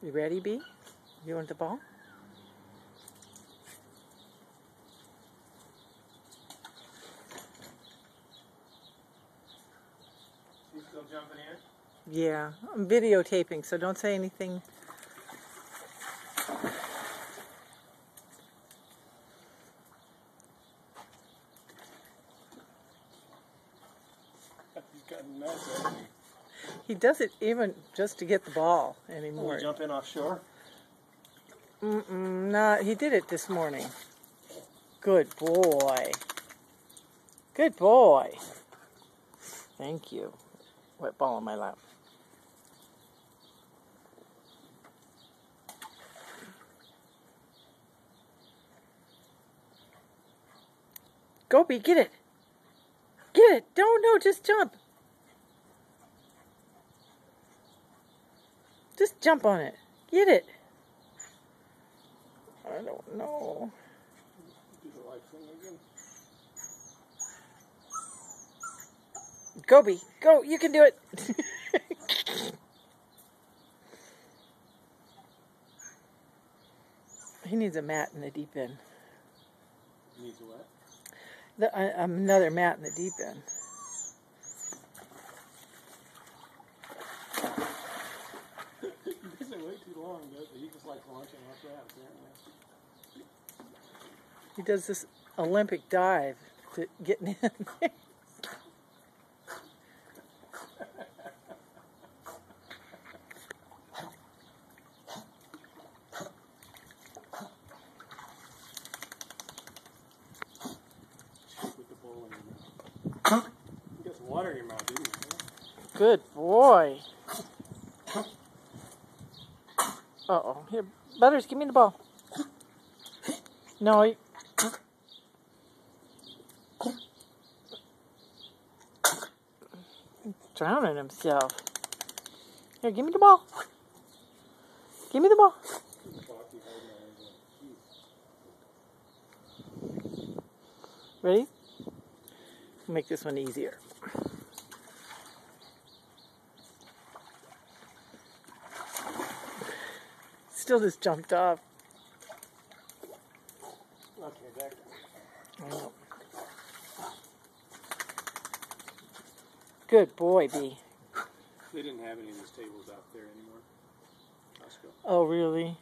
You ready, B? You want the ball? You still jumping in? Yeah, I'm videotaping, so don't say anything. He's gotten nuts. He does it even just to get the ball anymore. Will jump in offshore? Nah, he did it this morning. Good boy. Good boy. Thank you. Wet ball on my lap. Go, B, get it. Get it. No, just jump. Just jump on it. Get it. I don't know. Do the light thing again. Go, B. Go. You can do it. He needs a mat in the deep end. Needs a what? Another mat in the deep end. He doesn't wait too long, does he? He just likes launching off that, apparently. He does this Olympic dive to getting in. With the bowl in your mouth. You got some water in your mouth, didn't you? Good boy. Uh-oh. Here, Butters, give me the ball. No, he's drowning himself. Here, give me the ball. Give me the ball. Ready? Make this one easier. Still just jumped off. Okay, back. I know. Good boy, B. They didn't have any of these tables out there anymore. Costco. Oh, really?